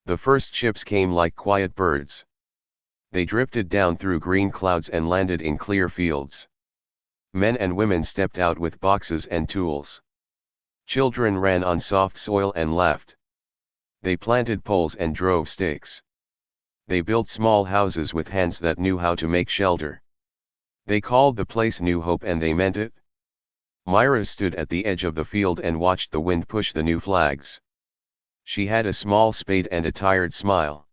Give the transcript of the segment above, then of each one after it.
The first ships came like quiet birds. They drifted down through green clouds and landed in clear fields. Men and women stepped out with boxes and tools. Children ran on soft soil and laughed. They planted poles and drove stakes. They built small houses with hands that knew how to make shelter. They called the place New Hope, and they meant it. Myra stood at the edge of the field and watched the wind push the new flags. She had a small spade and a tired smile.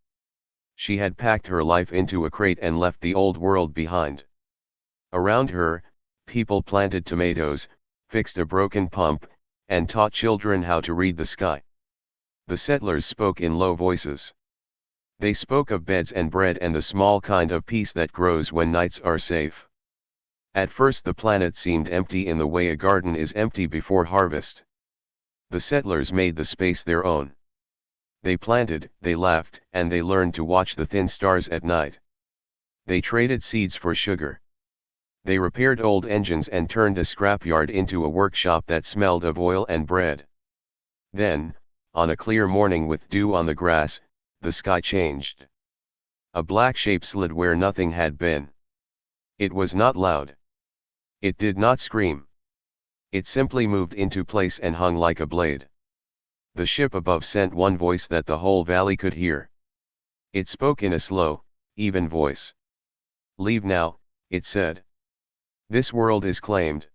She had packed her life into a crate and left the old world behind. Around her, people planted tomatoes, fixed a broken pump, and taught children how to read the sky. The settlers spoke in low voices. They spoke of beds and bread and the small kind of peace that grows when nights are safe. At first the planet seemed empty in the way a garden is empty before harvest. The settlers made the space their own. They planted, they laughed, and they learned to watch the thin stars at night. They traded seeds for sugar. They repaired old engines and turned a scrapyard into a workshop that smelled of oil and bread. Then, on a clear morning with dew on the grass, the sky changed. A black shape slid where nothing had been. It was not loud. It did not scream. It simply moved into place and hung like a blade. The ship above sent one voice that the whole valley could hear. It spoke in a slow, even voice. "Leave now," it said. "This world is claimed.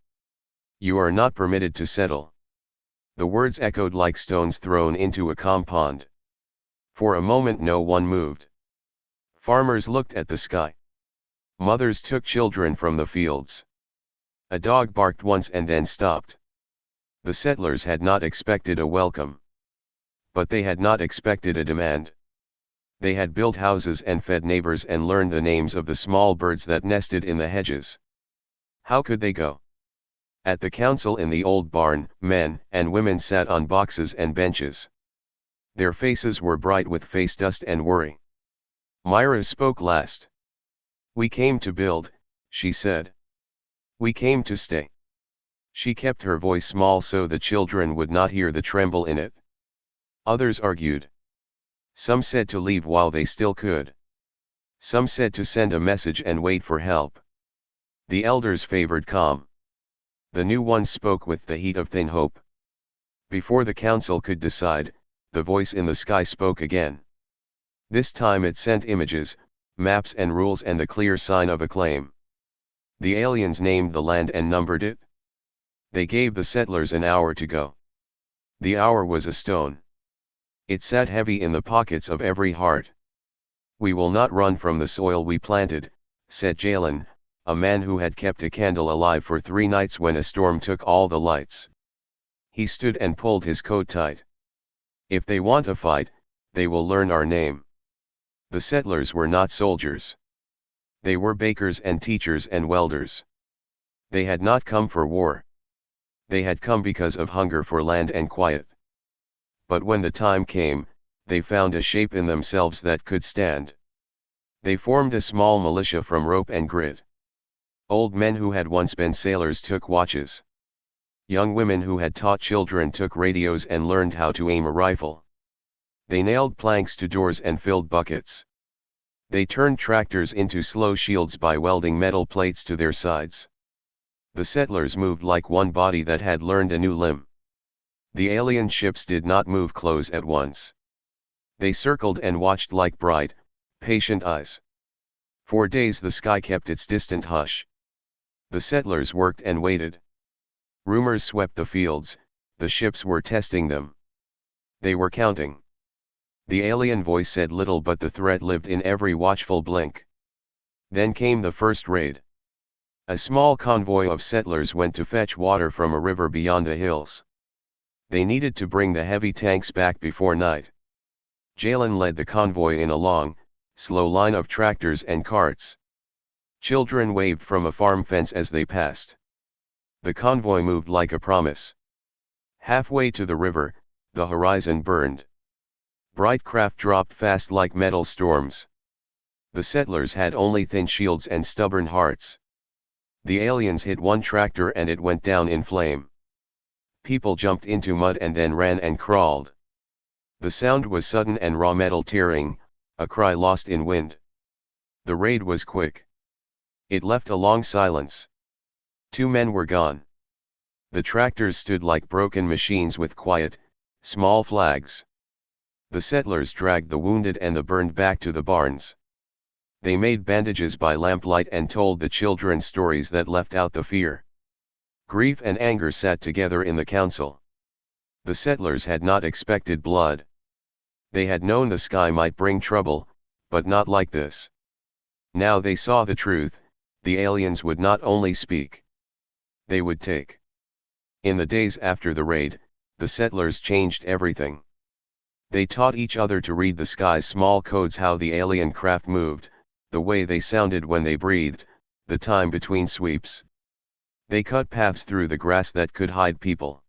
You are not permitted to settle." The words echoed like stones thrown into a calm pond. For a moment no one moved. Farmers looked at the sky. Mothers took children from the fields. A dog barked once and then stopped. The settlers had not expected a welcome. But they had not expected a demand. They had built houses and fed neighbors and learned the names of the small birds that nested in the hedges. How could they go? At the council in the old barn, men and women sat on boxes and benches. Their faces were bright with face dust and worry. Myra spoke last. "We came to build," she said. "We came to stay." She kept her voice small so the children would not hear the tremble in it. Others argued. Some said to leave while they still could. Some said to send a message and wait for help. The elders favored calm. The new ones spoke with the heat of thin hope. Before the council could decide, the voice in the sky spoke again. This time it sent images, maps and rules and the clear sign of a claim. The aliens named the land and numbered it. They gave the settlers an hour to go. The hour was a stone. It sat heavy in the pockets of every heart. "We will not run from the soil we planted," said Jalen, a man who had kept a candle alive for 3 nights when a storm took all the lights. He stood and pulled his coat tight. "If they want a fight, they will learn our name." The settlers were not soldiers. They were bakers and teachers and welders. They had not come for war. They had come because of hunger for land and quiet. But when the time came, they found a shape in themselves that could stand. They formed a small militia from rope and grit. Old men who had once been sailors took watches. Young women who had taught children took radios and learned how to aim a rifle. They nailed planks to doors and filled buckets. They turned tractors into slow shields by welding metal plates to their sides. The settlers moved like one body that had learned a new limb. The alien ships did not move close at once. They circled and watched like bright, patient eyes. For days the sky kept its distant hush. The settlers worked and waited. Rumors swept the fields, the ships were testing them. They were counting. The alien voice said little, but the threat lived in every watchful blink. Then came the first raid. A small convoy of settlers went to fetch water from a river beyond the hills. They needed to bring the heavy tanks back before night. Jalen led the convoy in a long, slow line of tractors and carts. Children waved from a farm fence as they passed. The convoy moved like a promise. Halfway to the river, the horizon burned. Bright craft dropped fast like metal storms. The settlers had only thin shields and stubborn hearts. The aliens hit one tractor and it went down in flame. People jumped into mud and then ran and crawled. The sound was sudden and raw, metal tearing, a cry lost in wind. The raid was quick. It left a long silence. 2 men were gone. The tractors stood like broken machines with quiet, small flags. The settlers dragged the wounded and the burned back to the barns. They made bandages by lamplight and told the children stories that left out the fear. Grief and anger sat together in the council. The settlers had not expected blood. They had known the sky might bring trouble, but not like this. Now they saw the truth: the aliens would not only speak. They would take. In the days after the raid, the settlers changed everything. They taught each other to read the sky's small codes, how the alien craft moved, the way they sounded when they breathed, the time between sweeps. They cut paths through the grass that could hide people.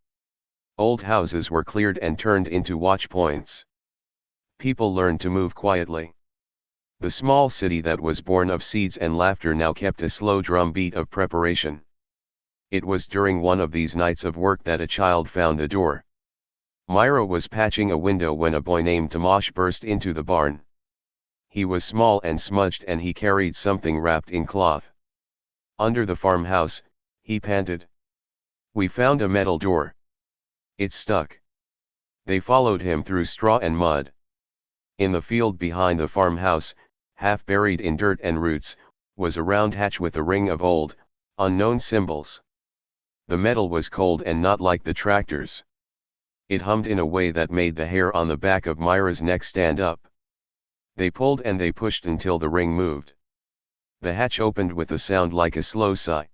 Old houses were cleared and turned into watch points. People learned to move quietly. The small city that was born of seeds and laughter now kept a slow drumbeat of preparation. It was during one of these nights of work that a child found the door. Myra was patching a window when a boy named Tomash burst into the barn. He was small and smudged, and he carried something wrapped in cloth. Under the farmhouse, he panted. "We found a metal door. It's stuck." They followed him through straw and mud. In the field behind the farmhouse, half buried in dirt and roots, was a round hatch with a ring of old, unknown symbols. The metal was cold and not like the tractors. It hummed in a way that made the hair on the back of Myra's neck stand up. They pulled and they pushed until the ring moved. The hatch opened with a sound like a slow sigh.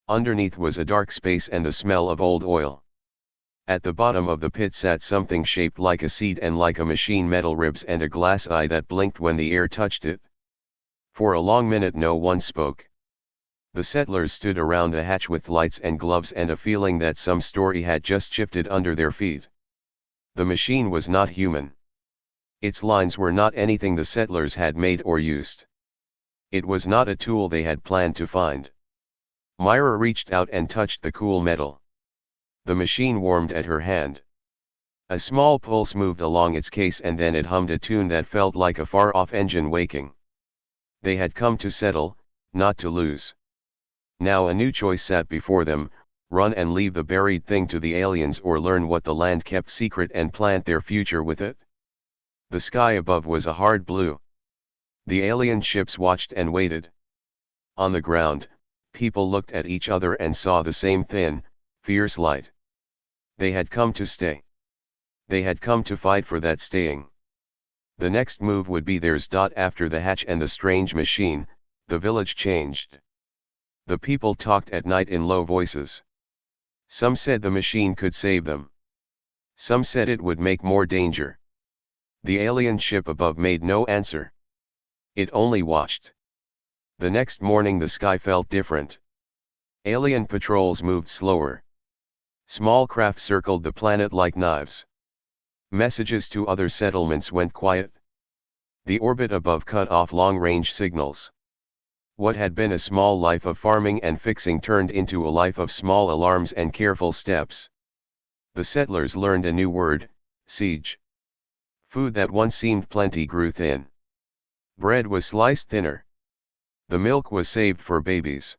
Underneath was a dark space and the smell of old oil. At the bottom of the pit sat something shaped like a seed and like a machine, metal ribs and a glass eye that blinked when the air touched it. For a long minute no one spoke. The settlers stood around the hatch with lights and gloves and a feeling that some story had just shifted under their feet. The machine was not human. Its lines were not anything the settlers had made or used. It was not a tool they had planned to find. Myra reached out and touched the cool metal. The machine warmed at her hand. A small pulse moved along its case and then it hummed a tune that felt like a far-off engine waking. They had come to settle, not to lose. Now a new choice sat before them: run and leave the buried thing to the aliens, or learn what the land kept secret and plant their future with it. The sky above was a hard blue. The alien ships watched and waited. On the ground, people looked at each other and saw the same thin, fierce light. They had come to stay. They had come to fight for that staying. The next move would be theirs. After the hatch and the strange machine, the village changed. The people talked at night in low voices. Some said the machine could save them. Some said it would make more danger. The alien ship above made no answer. It only watched. The next morning the sky felt different. Alien patrols moved slower. Small craft circled the planet like knives. Messages to other settlements went quiet. The orbit above cut off long-range signals. What had been a small life of farming and fixing turned into a life of small alarms and careful steps. The settlers learned a new word: siege. Food that once seemed plenty grew thin. Bread was sliced thinner. The milk was saved for babies.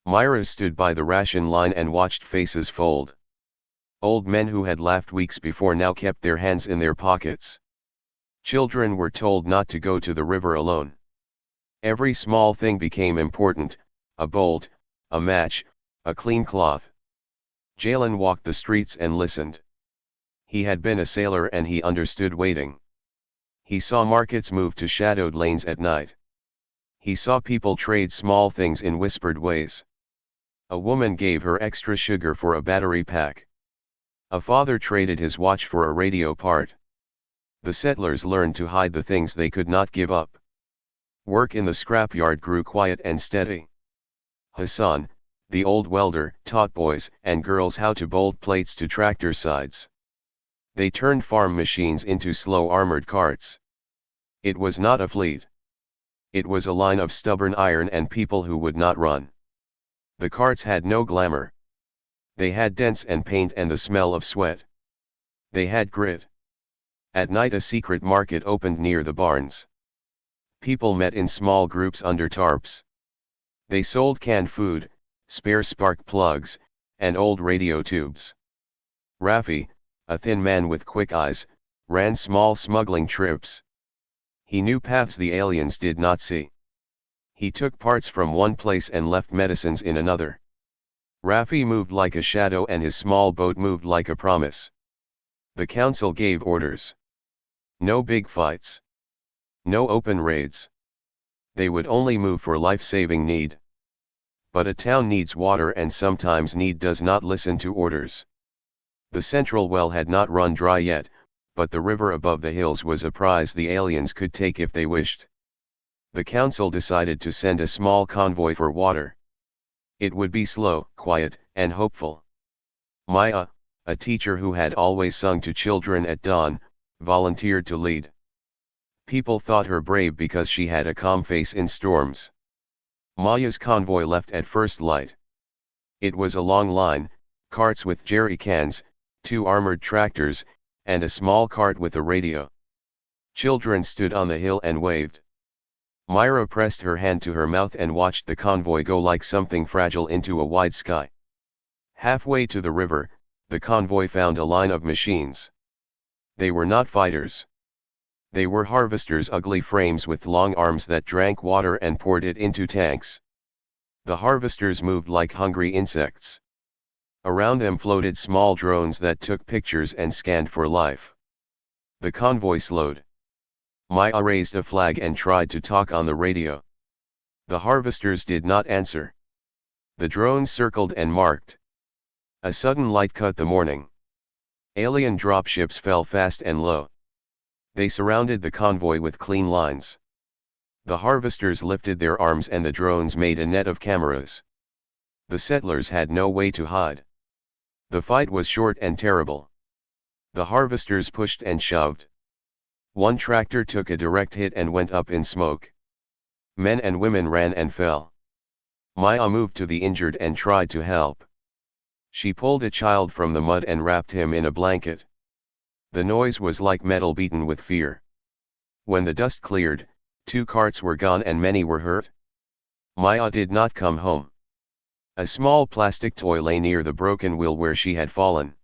Myra stood by the ration line and watched faces fold. Old men who had laughed weeks before now kept their hands in their pockets. Children were told not to go to the river alone. Every small thing became important: a bolt, a match, a clean cloth. Jalen walked the streets and listened. He had been a sailor and he understood waiting. He saw markets move to shadowed lanes at night. He saw people trade small things in whispered ways. A woman gave her extra sugar for a battery pack. A father traded his watch for a radio part. The settlers learned to hide the things they could not give up. Work in the scrapyard grew quiet and steady. Hassan, the old welder, taught boys and girls how to bolt plates to tractor sides. They turned farm machines into slow armored carts. It was not a fleet. It was a line of stubborn iron and people who would not run. The carts had no glamour. They had dents and paint and the smell of sweat. They had grit. At night a secret market opened near the barns. People met in small groups under tarps. They sold canned food, spare spark plugs, and old radio tubes. Raffi, a thin man with quick eyes, ran small smuggling trips. He knew paths the aliens did not see. He took parts from one place and left medicines in another. Raffi moved like a shadow and his small boat moved like a promise. The council gave orders. No big fights. No open raids. They would only move for life-saving need. But a town needs water and sometimes need does not listen to orders. The central well had not run dry yet, but the river above the hills was a prize the aliens could take if they wished. The council decided to send a small convoy for water. It would be slow, quiet, and hopeful. Maya, a teacher who had always sung to children at dawn, volunteered to lead. People thought her brave because she had a calm face in storms. Maya's convoy left at first light. It was a long line, carts with jerry cans, 2 armored tractors, and a small cart with a radio. Children stood on the hill and waved. Myra pressed her hand to her mouth and watched the convoy go like something fragile into a wide sky. Halfway to the river, the convoy found a line of machines. They were not fighters. They were harvesters, ugly frames with long arms that drank water and poured it into tanks. The harvesters moved like hungry insects. Around them floated small drones that took pictures and scanned for life. The convoy slowed. Maya raised a flag and tried to talk on the radio. The harvesters did not answer. The drones circled and marked. A sudden light cut the morning. Alien dropships fell fast and low. They surrounded the convoy with clean lines. The harvesters lifted their arms and the drones made a net of cameras. The settlers had no way to hide. The fight was short and terrible. The harvesters pushed and shoved. One tractor took a direct hit and went up in smoke. Men and women ran and fell. Maya moved to the injured and tried to help. She pulled a child from the mud and wrapped him in a blanket. The noise was like metal beaten with fear. When the dust cleared, 2 carts were gone and many were hurt. Maya did not come home. A small plastic toy lay near the broken wheel where she had fallen.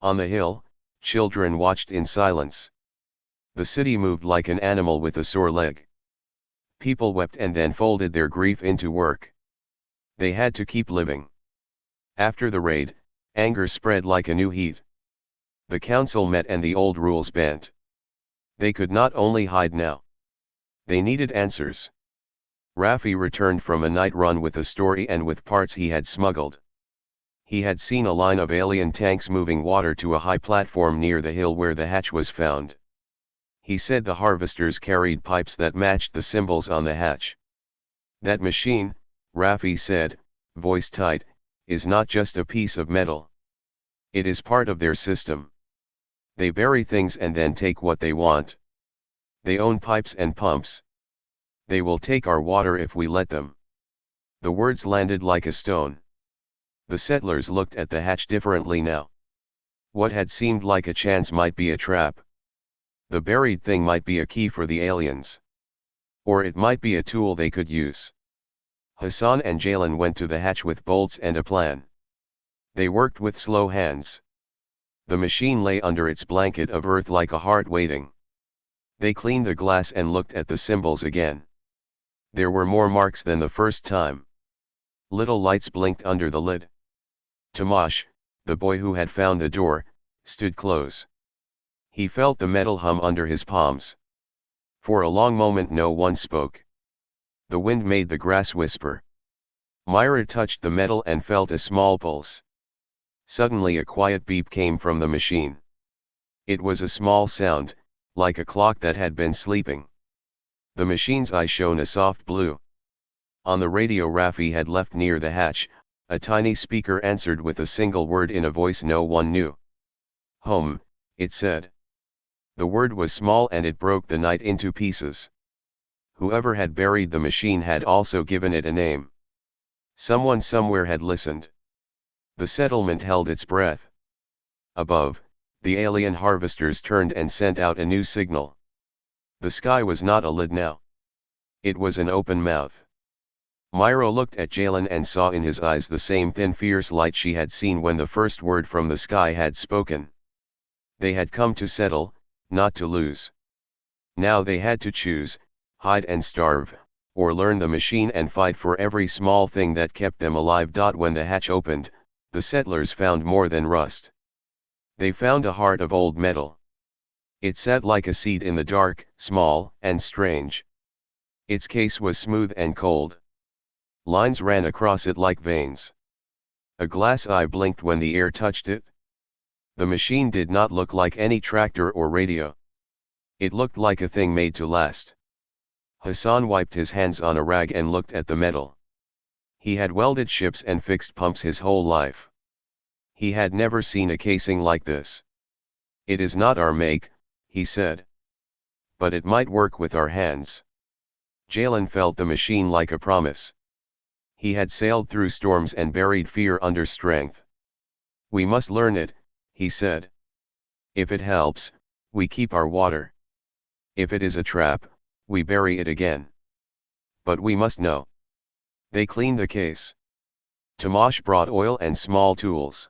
On the hill, children watched in silence. The city moved like an animal with a sore leg. People wept and then folded their grief into work. They had to keep living. After the raid, anger spread like a new heat. The council met and the old rules bent. They could not only hide now. They needed answers. Raffi returned from a night run with a story and with parts he had smuggled. He had seen a line of alien tanks moving water to a high platform near the hill where the hatch was found. He said the harvesters carried pipes that matched the symbols on the hatch. That machine, Raffi said, voice tight, is not just a piece of metal. It is part of their system. They bury things and then take what they want. They own pipes and pumps. They will take our water if we let them. The words landed like a stone. The settlers looked at the hatch differently now. What had seemed like a chance might be a trap. The buried thing might be a key for the aliens. Or it might be a tool they could use. Hassan and Jalen went to the hatch with bolts and a plan. They worked with slow hands. The machine lay under its blanket of earth like a heart waiting. They cleaned the glass and looked at the symbols again. There were more marks than the first time. Little lights blinked under the lid. Tomash, the boy who had found the door, stood close. He felt the metal hum under his palms. For a long moment no one spoke. The wind made the grass whisper. Myra touched the metal and felt a small pulse. Suddenly a quiet beep came from the machine. It was a small sound, like a clock that had been sleeping. The machine's eye shone a soft blue. On the radio Raffi had left near the hatch, a tiny speaker answered with a single word in a voice no one knew. Home, it said. The word was small and it broke the night into pieces. Whoever had buried the machine had also given it a name. Someone somewhere had listened. The settlement held its breath. Above, The alien harvesters turned and sent out a new signal. The sky was not a lid now. It was an open mouth. Myra looked at Jalen and saw in his eyes the same thin fierce light she had seen when the first word from the sky had spoken. They had come to settle, not to lose. Now they had to choose, hide and starve, or learn the machine and fight for every small thing that kept them alive. When the hatch opened, the settlers found more than rust. They found a heart of old metal. It sat like a seed in the dark, small and strange. Its case was smooth and cold. Lines ran across it like veins. A glass eye blinked when the air touched it. The machine did not look like any tractor or radio. It looked like a thing made to last. Hassan wiped his hands on a rag and looked at the metal. He had welded ships and fixed pumps his whole life. He had never seen a casing like this. "It is not our make," he said. "But it might work with our hands." Jalen felt the machine like a promise. He had sailed through storms and buried fear under strength. "We must learn it," he said. "If it helps, we keep our water. If it is a trap, we bury it again. But we must know." They cleaned the case. Tomash brought oil and small tools.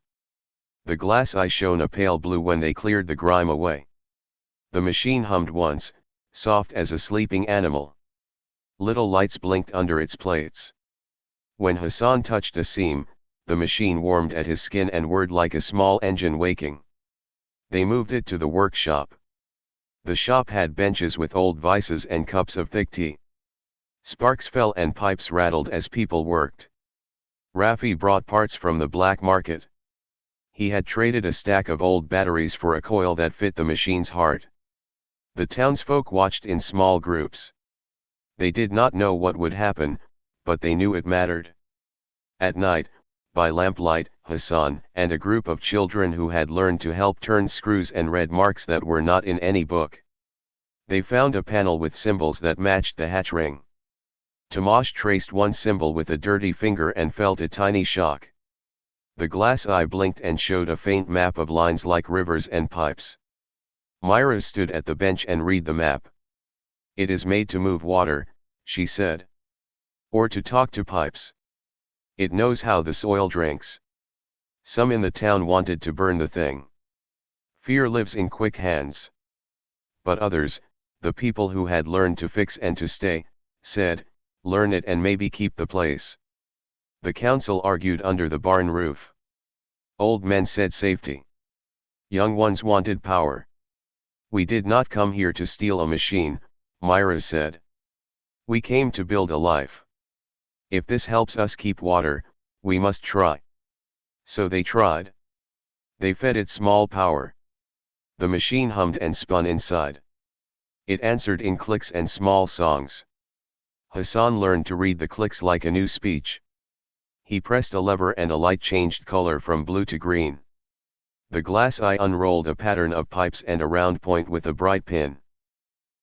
The glass eye shone a pale blue when they cleared the grime away. The machine hummed once, soft as a sleeping animal. Little lights blinked under its plates. When Hassan touched a seam, the machine warmed at his skin and whirred like a small engine waking. They moved it to the workshop. The shop had benches with old vices and cups of thick tea. Sparks fell and pipes rattled as people worked. Rafi brought parts from the black market. He had traded a stack of old batteries for a coil that fit the machine's heart. The townsfolk watched in small groups. They did not know what would happen, but they knew it mattered. At night, by lamplight, Hassan and a group of children who had learned to help turned screws and read marks that were not in any book. They found a panel with symbols that matched the hatch ring. Tomash traced one symbol with a dirty finger and felt a tiny shock. The glass eye blinked and showed a faint map of lines like rivers and pipes. Myra stood at the bench and read the map. "It is made to move water," she said. "Or to talk to pipes. It knows how the soil drinks." Some in the town wanted to burn the thing. Fear lives in quick hands. But others, the people who had learned to fix and to stay, said, "Learn it and maybe keep the place." The council argued under the barn roof. Old men said safety. Young ones wanted power. "We did not come here to steal a machine," Myra said. "We came to build a life. If this helps us keep water, we must try." So they tried. They fed it small power. The machine hummed and spun inside. It answered in clicks and small songs. Hassan learned to read the clicks like a new speech. He pressed a lever and a light changed color from blue to green. The glass eye unrolled a pattern of pipes and a round point with a bright pin.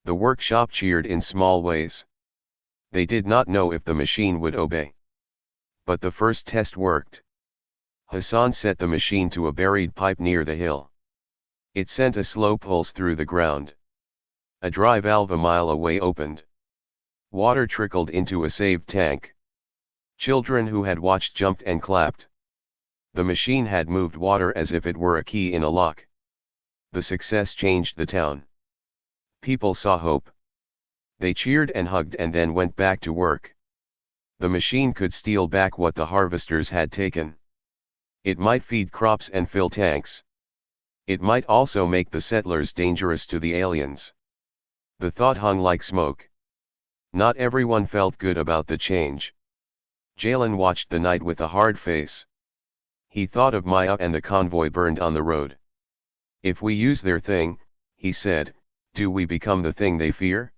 The workshop cheered in small ways. They did not know if the machine would obey. But the first test worked. Hassan set the machine to a buried pipe near the hill. It sent a slow pulse through the ground. A dry valve a mile away opened. Water trickled into a saved tank. Children who had watched jumped and clapped. The machine had moved water as if it were a key in a lock. The success changed the town. People saw hope. They cheered and hugged and then went back to work. The machine could steal back what the harvesters had taken. It might feed crops and fill tanks. It might also make the settlers dangerous to the aliens. The thought hung like smoke. Not everyone felt good about the change. Jalen watched the night with a hard face. He thought of Maya and the convoy burned on the road. "If we use their thing," he said, "do we become the thing they fear?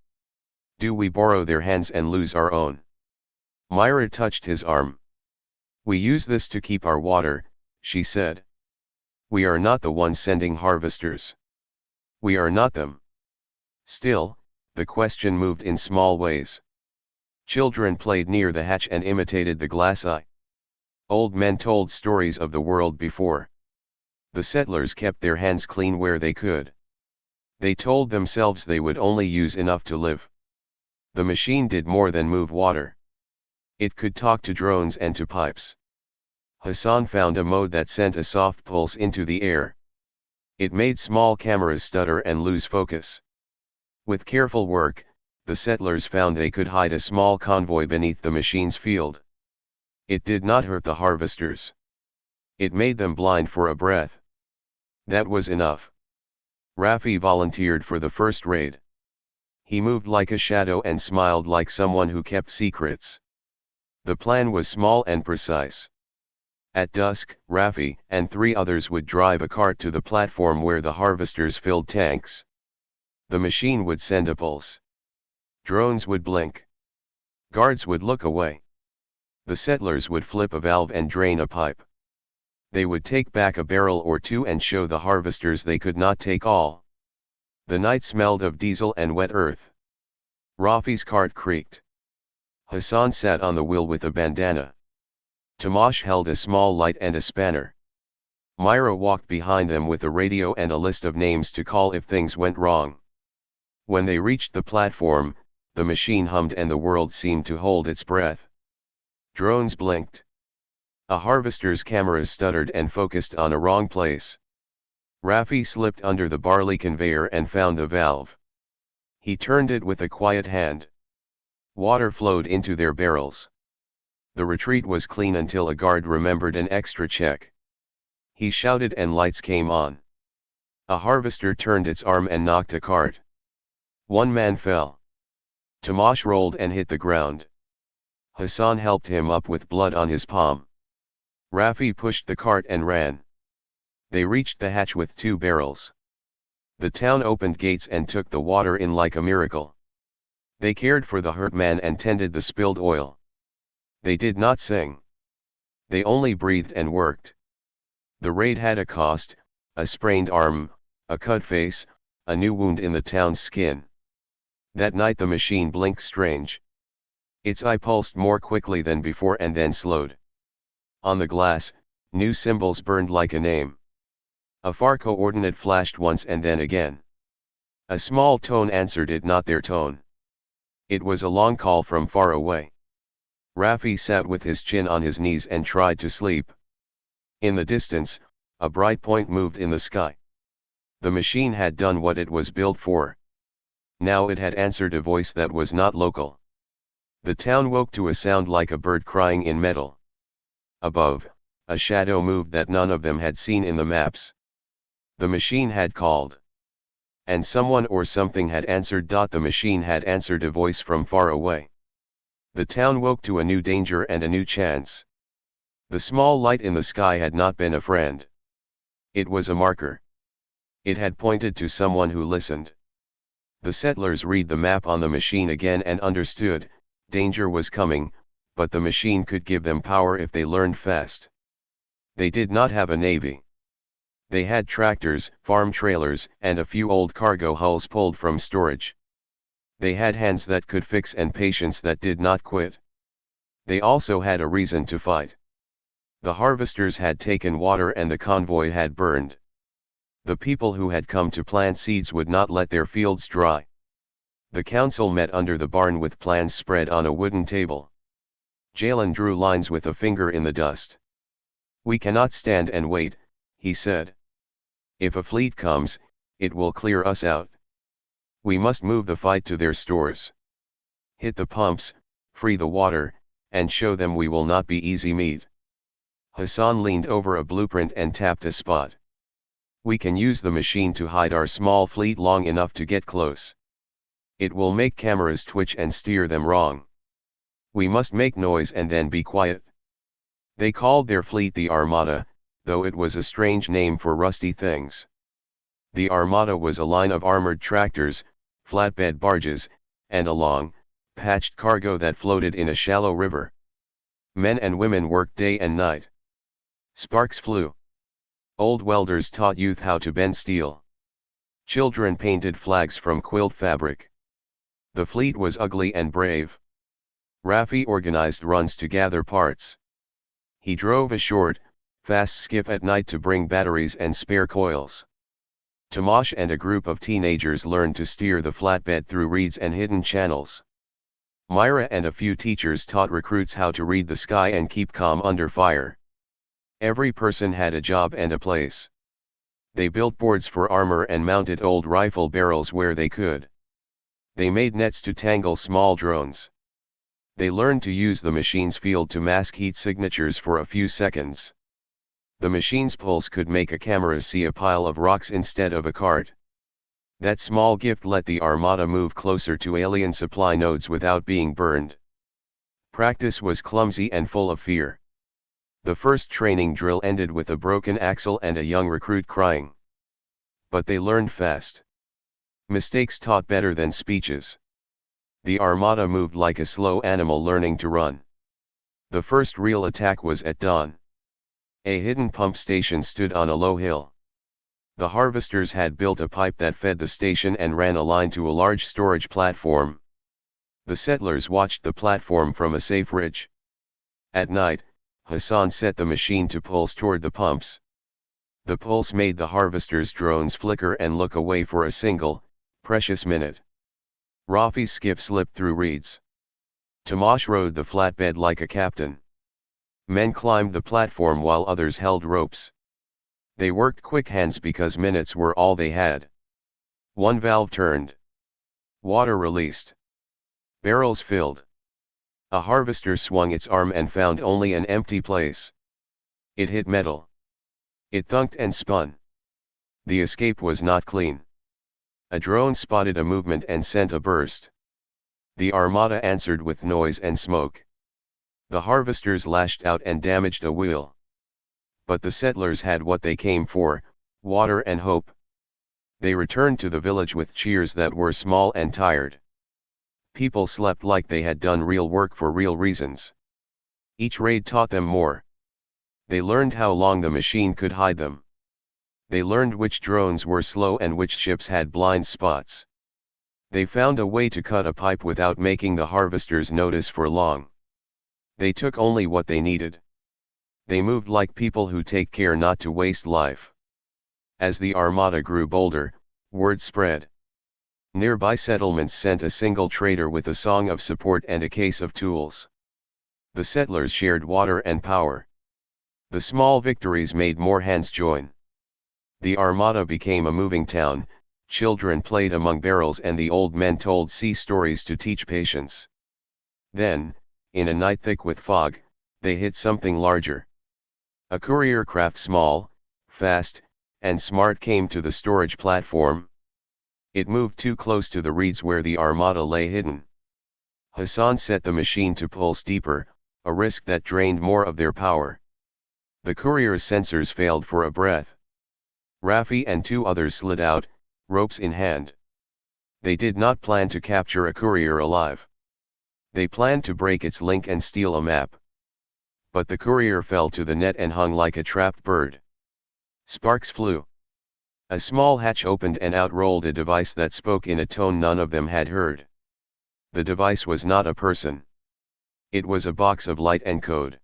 Do we borrow their hands and lose our own?" Myra touched his arm. "We use this to keep our water," she said. "We are not the ones sending harvesters. We are not them." Still, the question moved in small ways. Children played near the hatch and imitated the glass eye. Old men told stories of the world before. The settlers kept their hands clean where they could. They told themselves they would only use enough to live. The machine did more than move water. It could talk to drones and to pipes. Hassan found a mode that sent a soft pulse into the air. It made small cameras stutter and lose focus. With careful work, the settlers found they could hide a small convoy beneath the machine's field. It did not hurt the harvesters. It made them blind for a breath. That was enough. Rafi volunteered for the first raid. He moved like a shadow and smiled like someone who kept secrets. The plan was small and precise. At dusk, Rafi and 3 others would drive a cart to the platform where the harvesters filled tanks. The machine would send a pulse. Drones would blink. Guards would look away. The settlers would flip a valve and drain a pipe. They would take back a barrel or 2 and show the harvesters they could not take all. The night smelled of diesel and wet earth. Rafi's cart creaked. Hassan sat on the wheel with a bandana. Tomash held a small light and a spanner. Myra walked behind them with a radio and a list of names to call if things went wrong. When they reached the platform, the machine hummed and the world seemed to hold its breath. Drones blinked. A harvester's cameras stuttered and focused on a wrong place. Rafi slipped under the barley conveyor and found the valve. He turned it with a quiet hand. Water flowed into their barrels. The retreat was clean until a guard remembered an extra check. He shouted and lights came on. A harvester turned its arm and knocked a cart. 1 man fell. Tomash rolled and hit the ground. Hassan helped him up with blood on his palm. Rafi pushed the cart and ran. They reached the hatch with 2 barrels. The town opened gates and took the water in like a miracle. They cared for the hurt man and tended the spilled oil. They did not sing. They only breathed and worked. The raid had a cost: a sprained arm, a cut face, a new wound in the town's skin. That night the machine blinked strange. Its eye pulsed more quickly than before and then slowed. On the glass, new symbols burned like a name. A far coordinate flashed once and then again. A small tone answered it, not their tone. It was a long call from far away. Rafi sat with his chin on his knees and tried to sleep. In the distance, a bright point moved in the sky. The machine had done what it was built for. Now it had answered a voice that was not local. The town woke to a sound like a bird crying in metal. Above, a shadow moved that none of them had seen in the maps. The machine had called. And someone or something had answered. The machine had answered a voice from far away. The town woke to a new danger and a new chance. The small light in the sky had not been a friend. It was a marker. It had pointed to someone who listened. The settlers read the map on the machine again and understood, danger was coming, but the machine could give them power if they learned fast. They did not have a navy. They had tractors, farm trailers, and a few old cargo hulls pulled from storage. They had hands that could fix and patience that did not quit. They also had a reason to fight. The harvesters had taken water and the convoy had burned. The people who had come to plant seeds would not let their fields dry. The council met under the barn with plans spread on a wooden table. Jalen drew lines with a finger in the dust. "We cannot stand and wait," he said. "If a fleet comes, it will clear us out. We must move the fight to their stores. Hit the pumps, free the water, and show them we will not be easy meat." Hassan leaned over a blueprint and tapped a spot. "We can use the machine to hide our small fleet long enough to get close. It will make cameras twitch and steer them wrong. We must make noise and then be quiet." They called their fleet the Armada, though it was a strange name for rusty things. The Armada was a line of armored tractors, flatbed barges, and a long, patched cargo that floated in a shallow river. Men and women worked day and night. Sparks flew. Old welders taught youth how to bend steel. Children painted flags from quilt fabric. The fleet was ugly and brave. Rafi organized runs to gather parts. He drove a short, Fast skiff at night to bring batteries and spare coils. Tomasz and a group of teenagers learned to steer the flatbed through reeds and hidden channels. Myra and a few teachers taught recruits how to read the sky and keep calm under fire. Every person had a job and a place. They built boards for armor and mounted old rifle barrels where they could. They made nets to tangle small drones. They learned to use the machine's field to mask heat signatures for a few seconds. The machine's pulse could make a camera see a pile of rocks instead of a cart. That small gift let the Armada move closer to alien supply nodes without being burned. Practice was clumsy and full of fear. The first training drill ended with a broken axle and a young recruit crying. But they learned fast. Mistakes taught better than speeches. The Armada moved like a slow animal learning to run. The first real attack was at dawn. A hidden pump station stood on a low hill. The harvesters had built a pipe that fed the station and ran a line to a large storage platform. The settlers watched the platform from a safe ridge. At night, Hassan set the machine to pulse toward the pumps. The pulse made the harvesters' drones flicker and look away for a single, precious minute. Rafi's skiff slipped through reeds. Tomasz rode the flatbed like a captain. Men climbed the platform while others held ropes. They worked quick hands because minutes were all they had. One valve turned. Water released. Barrels filled. A harvester swung its arm and found only an empty place. It hit metal. It thunked and spun. The escape was not clean. A drone spotted a movement and sent a burst. The Armada answered with noise and smoke. The harvesters lashed out and damaged a wheel. But the settlers had what they came for, water and hope. They returned to the village with cheers that were small and tired. People slept like they had done real work for real reasons. Each raid taught them more. They learned how long the machine could hide them. They learned which drones were slow and which ships had blind spots. They found a way to cut a pipe without making the harvesters notice for long. They took only what they needed. They moved like people who take care not to waste life. As the Armada grew bolder, word spread. Nearby settlements sent a single trader with a song of support and a case of tools. The settlers shared water and power. The small victories made more hands join. The Armada became a moving town, children played among barrels and the old men told sea stories to teach patience. Then, in a night thick with fog, they hit something larger. A courier craft small, fast, and smart came to the storage platform. It moved too close to the reeds where the Armada lay hidden. Hassan set the machine to pulse deeper, a risk that drained more of their power. The courier's sensors failed for a breath. Rafi and two others slid out, ropes in hand. They did not plan to capture a courier alive. They planned to break its link and steal a map. But the courier fell to the net and hung like a trapped bird. Sparks flew. A small hatch opened and out rolled a device that spoke in a tone none of them had heard. The device was not a person. It was a box of light and code.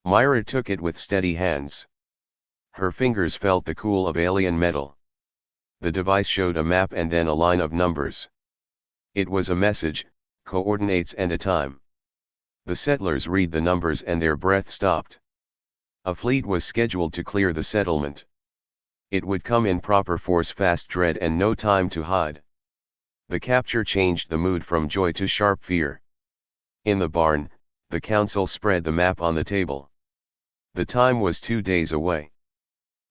Myra took it with steady hands. Her fingers felt the cool of alien metal. The device showed a map and then a line of numbers. It was a message, coordinates and a time. The settlers read the numbers and their breath stopped. A fleet was scheduled to clear the settlement. It would come in proper force, fast dread and no time to hide. The capture changed the mood from joy to sharp fear. In the barn, the council spread the map on the table. The time was 2 days away.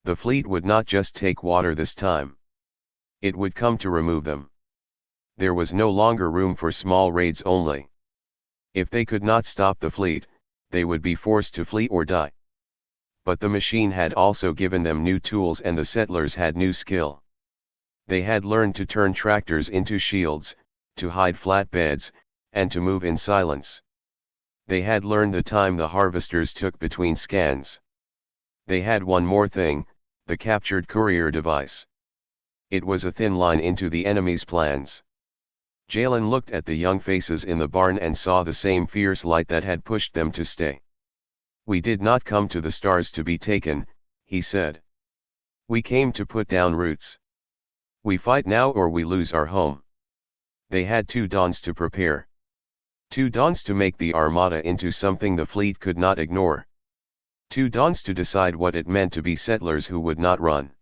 The fleet would not just take water this time. It would come to remove them. There was no longer room for small raids only. If they could not stop the fleet, they would be forced to flee or die. But the machine had also given them new tools and the settlers had new skill. They had learned to turn tractors into shields, to hide flatbeds, and to move in silence. They had learned the time the harvesters took between scans. They had one more thing, the captured courier device. It was a thin line into the enemy's plans. Jalen looked at the young faces in the barn and saw the same fierce light that had pushed them to stay. "We did not come to the stars to be taken," he said. "We came to put down roots. We fight now or we lose our home." They had 2 dawns to prepare. 2 dawns to make the armada into something the fleet could not ignore. 2 dawns to decide what it meant to be settlers who would not run.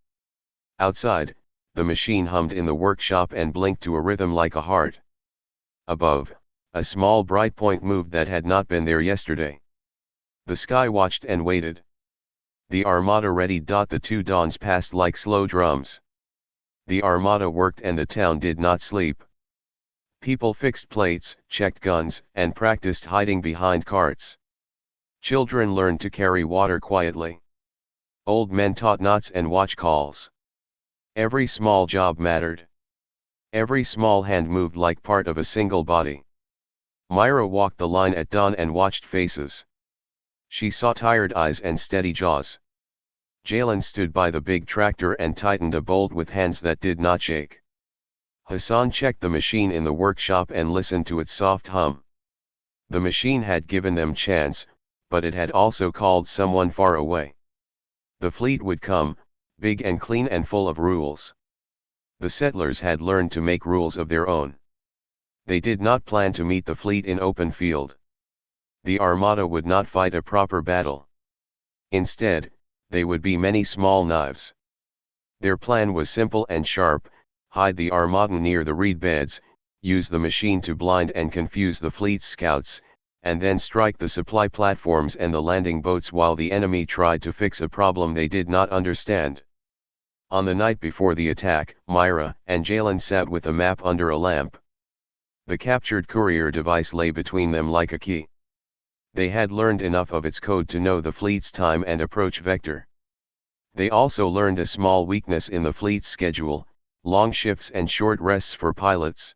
Outside, the machine hummed in the workshop and blinked to a rhythm like a heart. Above, a small bright point moved that had not been there yesterday. The sky watched and waited. The armada readied. The 2 dawns passed like slow drums. The armada worked and the town did not sleep. People fixed plates, checked guns, and practiced hiding behind carts. Children learned to carry water quietly. Old men taught knots and watch calls. Every small job mattered. Every small hand moved like part of a single body. Myra walked the line at dawn and watched faces. She saw tired eyes and steady jaws. Jalen stood by the big tractor and tightened a bolt with hands that did not shake. Hassan checked the machine in the workshop and listened to its soft hum. The machine had given them chance, but it had also called someone far away. The fleet would come, big and clean and full of rules. The settlers had learned to make rules of their own. They did not plan to meet the fleet in open field. The armada would not fight a proper battle. Instead, they would be many small knives. Their plan was simple and sharp: hide the armada near the reed beds, use the machine to blind and confuse the fleet's scouts, and then strike the supply platforms and the landing boats while the enemy tried to fix a problem they did not understand. On the night before the attack, Myra and Jalen sat with a map under a lamp. The captured courier device lay between them like a key. They had learned enough of its code to know the fleet's time and approach vector. They also learned a small weakness in the fleet's schedule: long shifts and short rests for pilots.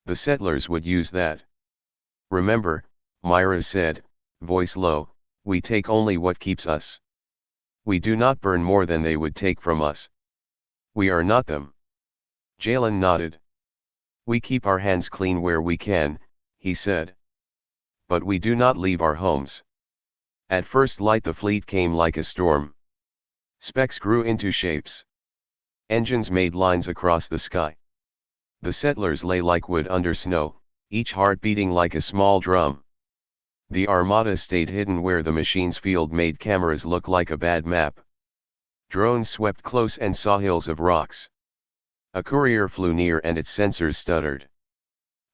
The settlers would use that. "Remember," Myra said, voice low, "we take only what keeps us. We do not burn more than they would take from us. We are not them." Jalen nodded. "We keep our hands clean where we can," he said. "But we do not leave our homes." At first light the fleet came like a storm. Specks grew into shapes. Engines made lines across the sky. The settlers lay like wood under snow, each heart beating like a small drum. The armada stayed hidden where the machine's field made cameras look like a bad map. Drones swept close and saw hills of rocks. A courier flew near and its sensors stuttered.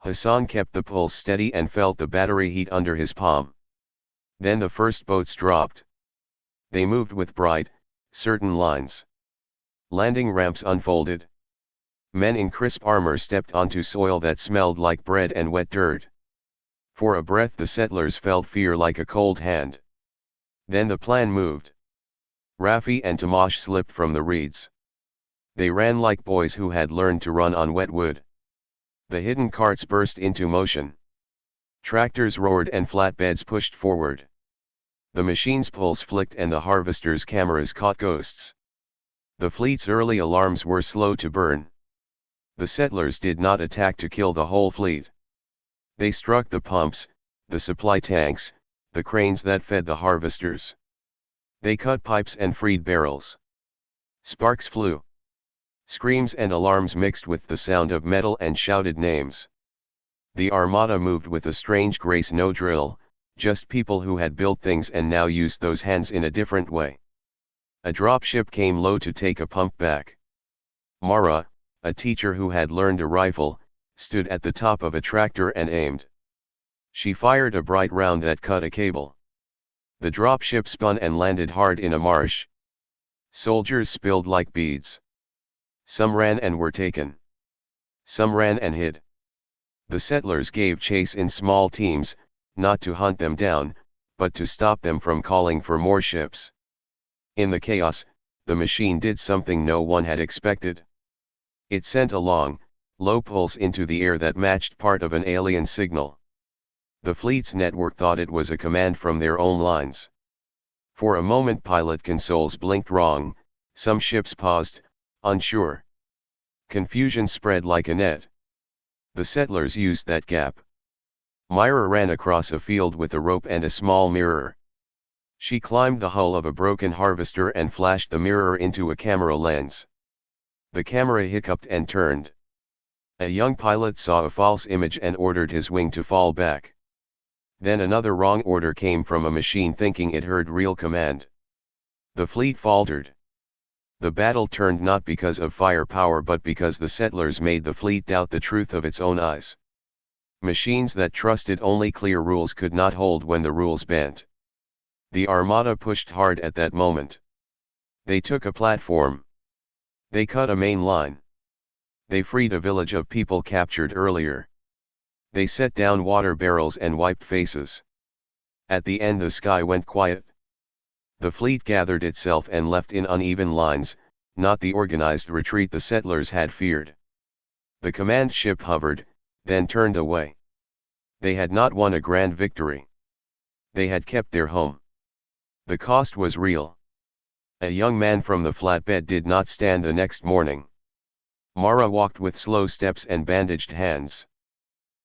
Hassan kept the pulse steady and felt the battery heat under his palm. Then the first boats dropped. They moved with bright, certain lines. Landing ramps unfolded. Men in crisp armor stepped onto soil that smelled like bread and wet dirt. For a breath the settlers felt fear like a cold hand. Then the plan moved. Rafi and Tamash slipped from the reeds. They ran like boys who had learned to run on wet wood. The hidden carts burst into motion. Tractors roared and flatbeds pushed forward. The machine's pulse flicked and the harvester's cameras caught ghosts. The fleet's early alarms were slow to burn. The settlers did not attack to kill the whole fleet. They struck the pumps, the supply tanks, the cranes that fed the harvesters. They cut pipes and freed barrels. Sparks flew. Screams and alarms mixed with the sound of metal and shouted names. The armada moved with a strange grace: no drill, just people who had built things and now used those hands in a different way. A dropship came low to take a pump back. Mara, a teacher who had learned a rifle, stood at the top of a tractor and aimed. She fired a bright round that cut a cable. The dropship spun and landed hard in a marsh. Soldiers spilled like beads. Some ran and were taken. Some ran and hid. The settlers gave chase in small teams, not to hunt them down, but to stop them from calling for more ships. In the chaos, the machine did something no one had expected. It sent a long, low pulse into the air that matched part of an alien signal. The fleet's network thought it was a command from their own lines. For a moment pilot consoles blinked wrong, some ships paused, unsure. Confusion spread like a net. The settlers used that gap. Myra ran across a field with a rope and a small mirror. She climbed the hull of a broken harvester and flashed the mirror into a camera lens. The camera hiccuped and turned. A young pilot saw a false image and ordered his wing to fall back. Then another wrong order came from a machine thinking it heard real command. The fleet faltered. The battle turned not because of firepower but because the settlers made the fleet doubt the truth of its own eyes. Machines that trusted only clear rules could not hold when the rules bent. The Armada pushed hard at that moment. They took a platform. They cut a main line. They freed a village of people captured earlier. They set down water barrels and wiped faces. At the end the sky went quiet. The fleet gathered itself and left in uneven lines, not the organized retreat the settlers had feared. The command ship hovered, then turned away. They had not won a grand victory. They had kept their home. The cost was real. A young man from the flatbed did not stand the next morning. Mara walked with slow steps and bandaged hands.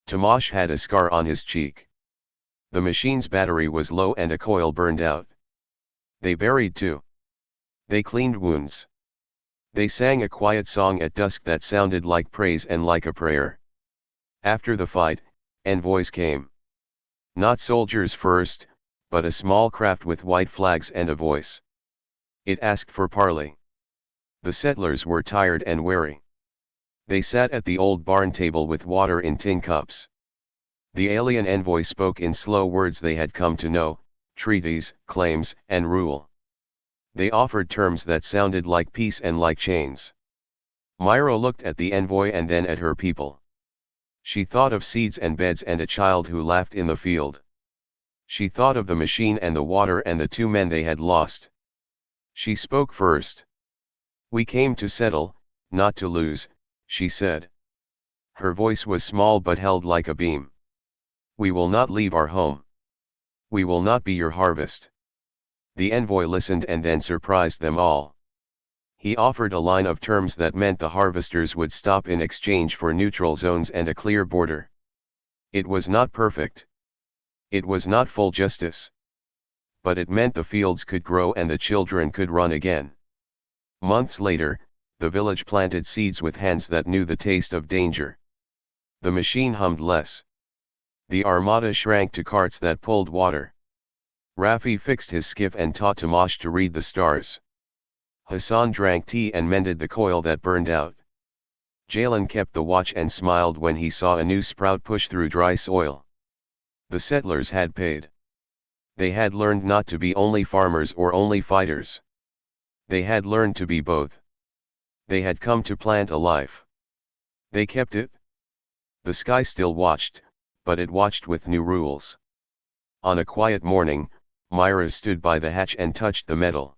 Tomasz had a scar on his cheek. The machine's battery was low and a coil burned out. They buried two. They cleaned wounds. They sang a quiet song at dusk that sounded like praise and like a prayer. After the fight, envoys came. Not soldiers first, but a small craft with white flags and a voice. It asked for parley. The settlers were tired and weary. They sat at the old barn table with water in tin cups. The alien envoy spoke in slow words they had come to know: treaties, claims, and rule. They offered terms that sounded like peace and like chains. Myra looked at the envoy and then at her people. She thought of seeds and beds and a child who laughed in the field. She thought of the machine and the water and the two men they had lost. She spoke first. "We came to settle, not to lose," she said. Her voice was small but held like a beam. "We will not leave our home. We will not be your harvest." The envoy listened and then surprised them all. He offered a line of terms that meant the harvesters would stop in exchange for neutral zones and a clear border. It was not perfect. It was not full justice. But it meant the fields could grow and the children could run again. Months later, the village planted seeds with hands that knew the taste of danger. The machine hummed less. The Armada shrank to carts that pulled water. Rafi fixed his skiff and taught Tomasz to read the stars. Hassan drank tea and mended the coil that burned out. Jalen kept the watch and smiled when he saw a new sprout push through dry soil. The settlers had paid. They had learned not to be only farmers or only fighters. They had learned to be both. They had come to plant a life. They kept it. The sky still watched, but it watched with new rules. On a quiet morning, Myra stood by the hatch and touched the metal.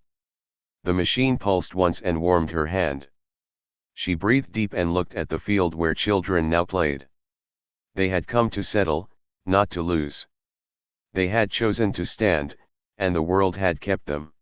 The machine pulsed once and warmed her hand. She breathed deep and looked at the field where children now played. They had come to settle, not to lose. They had chosen to stand, and the world had kept them.